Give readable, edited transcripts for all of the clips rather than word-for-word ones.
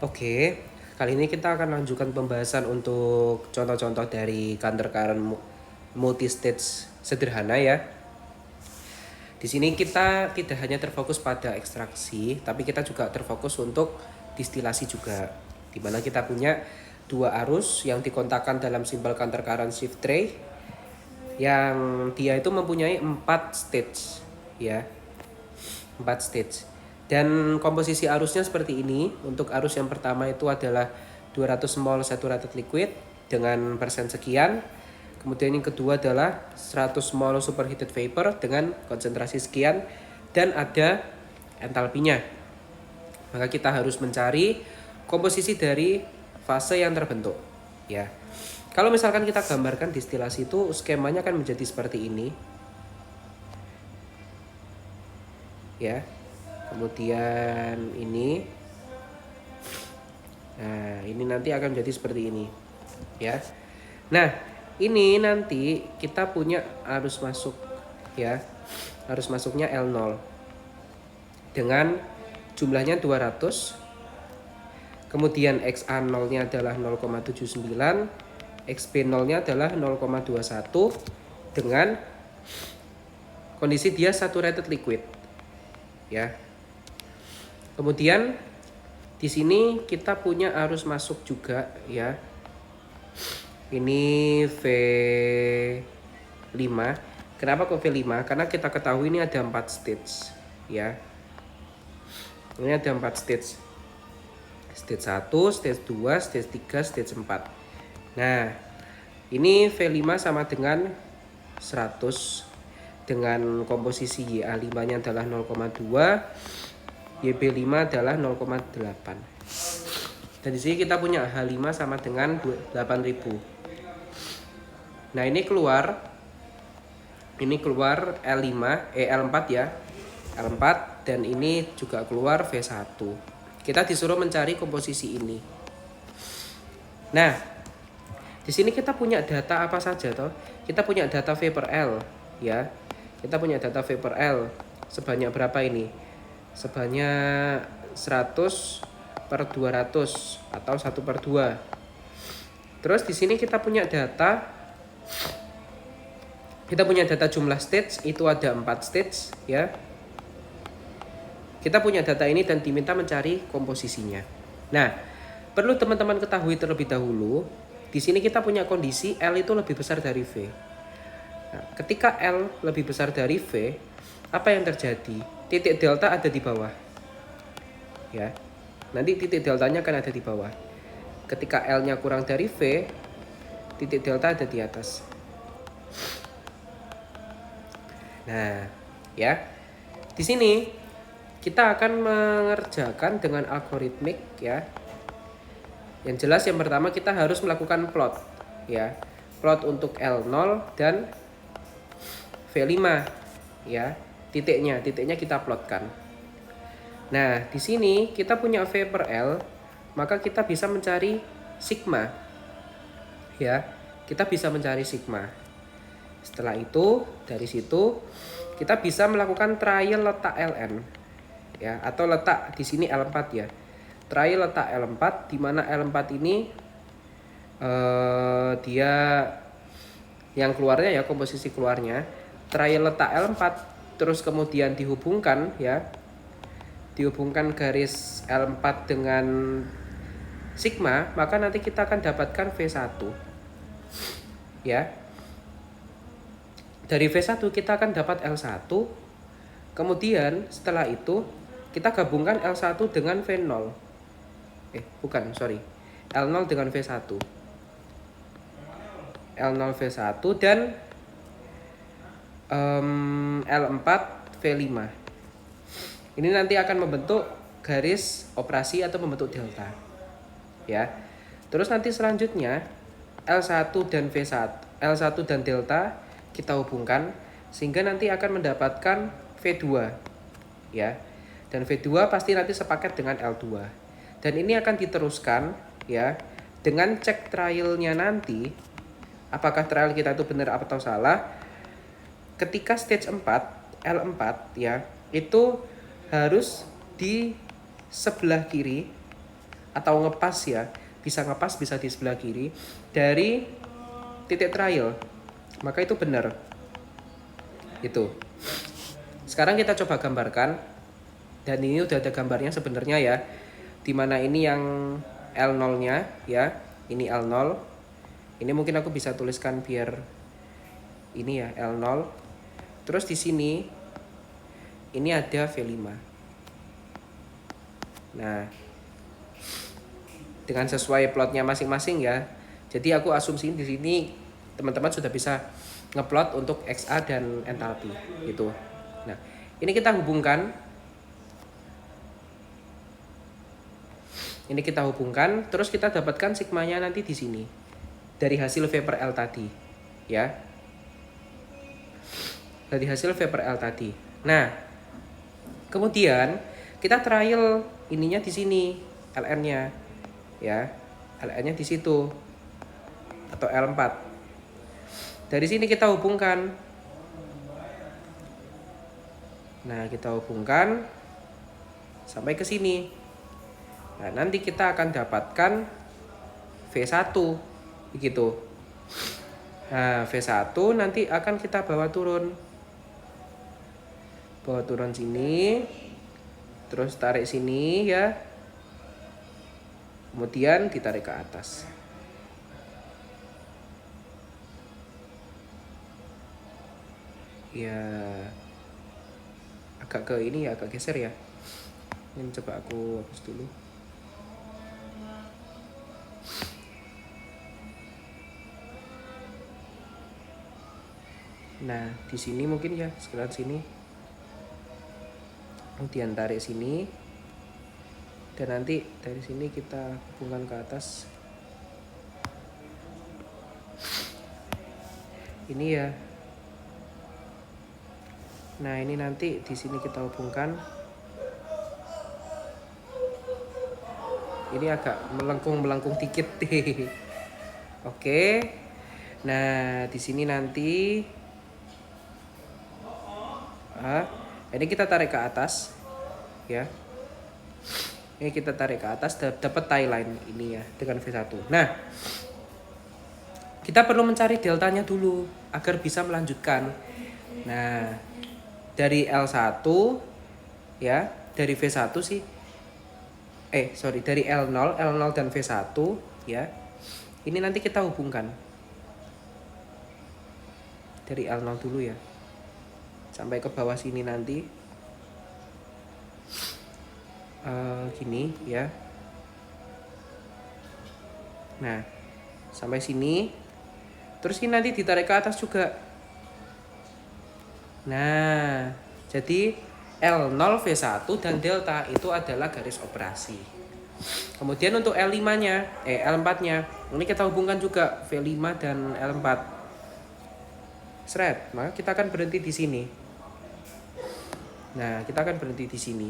Oke, kali ini kita akan lanjutkan pembahasan untuk contoh-contoh dari counter current multi-stage sederhana ya. Di sini kita tidak hanya terfokus pada ekstraksi, tapi kita juga terfokus untuk distilasi juga. Di mana kita punya dua arus yang dikontakkan dalam simbol counter current shift tray yang dia itu mempunyai 4 stage ya. 4 stage. Dan komposisi arusnya seperti ini. Untuk arus yang pertama itu adalah 200 mol saturated liquid dengan persen sekian. Kemudian yang kedua adalah 100 mol superheated vapor dengan konsentrasi sekian dan ada entalpinya. Maka kita harus mencari komposisi dari fase yang terbentuk ya. Kalau misalkan kita gambarkan distilasi itu skemanya akan menjadi seperti ini. Ya. Kemudian ini. Nah, ini nanti akan menjadi seperti ini. Ya. Nah, ini nanti kita punya arus masuk ya. Arus masuknya L0 dengan jumlahnya 200. Kemudian XA0-nya adalah 0,79, XB0-nya adalah 0,21 dengan kondisi dia saturated liquid. Ya. Kemudian di sini kita punya arus masuk juga ya. Ini V5. Kenapa kok V5? Karena kita ketahui ini ada 4 stage ya. Ini ada 4 stage. Stage 1, stage 2, stage 3, stage 4. Nah, ini V5 sama dengan 100 dengan komposisi YA5-nya adalah 0,2, YB5 adalah 0,8. Dan di sini kita punya H5 sama dengan 8000. Nah, ini keluar L4 ya. L4 dan ini juga keluar V1. Kita disuruh mencari komposisi ini. Nah, di sini kita punya data apa saja toh? Kita punya data V per L ya. Kita punya data V per L sebanyak berapa ini? Sebanyak 100 per 200 atau 1 per 2. Terus di sini kita punya data jumlah stage, itu ada 4 stage ya. Kita punya data ini dan diminta mencari komposisinya. Nah, perlu teman-teman ketahui terlebih dahulu, di sini kita punya kondisi L itu lebih besar dari V. Nah, ketika L lebih besar dari V, apa yang terjadi? Titik delta ada di bawah. Ya. Nanti titik deltanya akan ada di bawah. Ketika L-nya kurang dari V, titik delta ada di atas. Nah, ya. Di sini kita akan mengerjakan dengan algoritmik ya. Yang jelas yang pertama kita harus melakukan plot ya. Plot untuk L0 dan V5 ya. Titiknya kita plotkan. Nah, di sini kita punya V per L, maka kita bisa mencari sigma. Ya, kita bisa mencari sigma. Setelah itu, dari situ kita bisa melakukan trial letak Ln. Ya, atau letak di sini L4 ya. Trial letak L4 di mana L4 ini dia yang keluarnya ya, komposisi keluarnya. Trial letak L4 terus kemudian dihubungkan ya. Dihubungkan garis L4 dengan sigma, maka nanti kita akan dapatkan V1. Ya. Dari V1 kita akan dapat L1. Kemudian setelah itu kita gabungkan L1 dengan V0. L0 dengan V1. L0 V1 dan L4 V5. Ini nanti akan membentuk garis operasi atau membentuk delta. Ya. Terus nanti selanjutnya L1 dan V1, L1 dan delta kita hubungkan sehingga nanti akan mendapatkan V2 ya. Dan V2 pasti nanti sepaket dengan L2. Dan ini akan diteruskan ya dengan cek trialnya nanti apakah trial kita itu benar atau salah. Ketika stage 4 L4 ya, itu harus di sebelah kiri atau ngepas ya, bisa ngepas, bisa di sebelah kiri dari titik trial, maka itu benar. Itu. Sekarang kita coba gambarkan, dan ini udah ada gambarnya sebenarnya ya, dimana ini yang L0 nya ya, ini L0. Ini mungkin aku bisa tuliskan biar ini ya L0. Terus di sini ini ada V5. Nah, dengan sesuai plotnya masing-masing ya. Jadi aku asumsiin di sini teman-teman sudah bisa ngeplot untuk XA dan entalpi gitu. Nah, ini kita hubungkan. Ini kita hubungkan, terus kita dapatkan sigmanya nanti di sini dari hasil V per L tadi, ya. Dari hasil V per L tadi. Nah, kemudian kita trial ininya di sini, LN-nya, ya. LN-nya di situ atau L4. Dari sini kita hubungkan. Nah, kita hubungkan sampai ke sini. Nah, nanti kita akan dapatkan V1 begitu. Nah, V1 nanti akan kita bawa turun. Bawa turun sini. Terus tarik sini ya. Kemudian ditarik ke atas. Ya, agak ke ini ya, agak geser ya. Ini coba aku hapus dulu. Nah, di sini mungkin ya, sekitar sini. Kemudian tarik sini. Dan nanti dari sini kita hubungkan ke atas. Ini ya. Nah, ini nanti di sini kita hubungkan. Ini agak melengkung dikit. Oke. Nah, di sini nanti ini kita tarik ke atas ya. Ini kita tarik ke atas, dapat tie line ini ya dengan V1. Nah, kita perlu mencari deltanya dulu agar bisa melanjutkan. Nah, dari L1 ya, dari V1 sih. Dari L0 dan V1 ya. Ini nanti kita hubungkan. Dari L0 dulu ya. Sampai ke bawah sini nanti. Gini ya. Nah, sampai sini. Terus ini nanti ditarik ke atas juga. Nah, jadi L0 V1 dan delta itu adalah garis operasi. Kemudian untuk L5-nya, L4-nya, ini kita hubungkan juga V5 dan L4. Seret, maka kita akan berhenti di sini. Nah, kita akan berhenti di sini.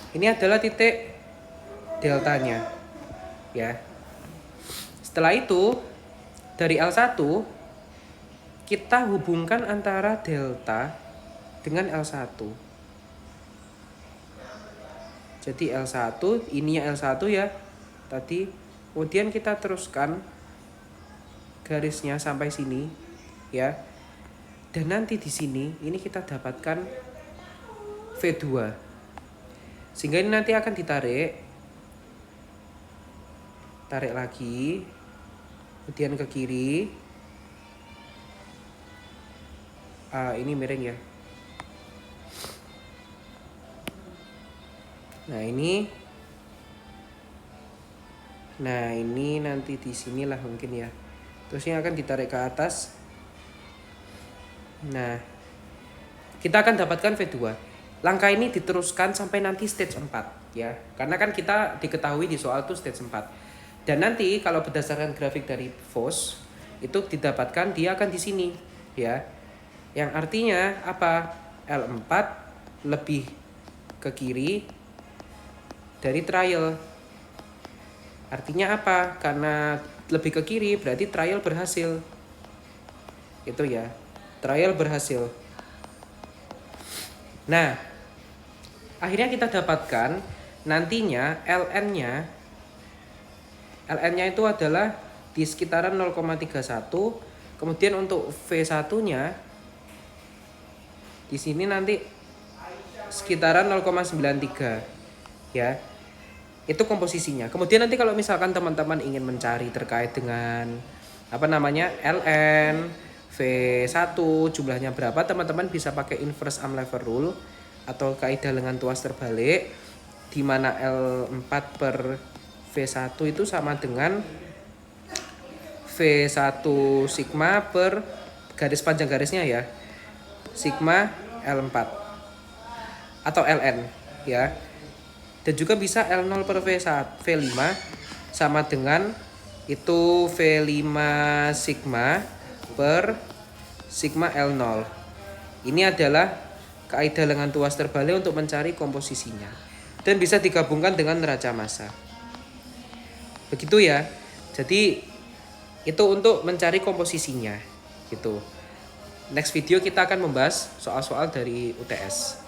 Ini adalah titik deltanya. Ya. Setelah itu, dari L1 kita hubungkan antara delta dengan L1. Jadi L1, ininya L1 ya. Tadi, kemudian kita teruskan garisnya sampai sini ya. Dan nanti di sini ini kita dapatkan V2. Sehingga ini nanti akan ditarik. Tarik lagi. Kemudian ke kiri. Ini miring ya. Nah, ini nanti di sinilah mungkin ya. Terus ini akan ditarik ke atas. Nah, kita akan dapatkan V2. Langkah ini diteruskan sampai nanti stage 4 ya. Karena kan kita diketahui di soal itu stage 4. Dan nanti kalau berdasarkan grafik dari Voss itu didapatkan dia akan di sini ya. Yang artinya apa? L4 lebih ke kiri dari trial. Artinya apa? Karena lebih ke kiri berarti trial berhasil. Itu ya. Trial berhasil. Nah, akhirnya kita dapatkan nantinya ln-nya itu adalah di sekitaran 0,31. Kemudian untuk V1-nya di sini nanti sekitaran 0,93 ya. Itu komposisinya. Kemudian nanti kalau misalkan teman-teman ingin mencari terkait dengan ln V1 jumlahnya berapa, teman-teman bisa pakai inverse Amlever rule atau kaidah lengan tuas terbalik, di mana L4 per V1 itu sama dengan V1 sigma per garis panjang garisnya ya, sigma L4 atau ln ya. Dan juga bisa L0 per V1, V5 sama dengan itu V5 sigma per sigma L0. Ini adalah kaidah lengan tuas terbalik untuk mencari komposisinya. Dan bisa digabungkan dengan neraca massa. Begitu ya. Jadi itu untuk mencari komposisinya gitu. Next video kita akan membahas soal-soal dari UTS.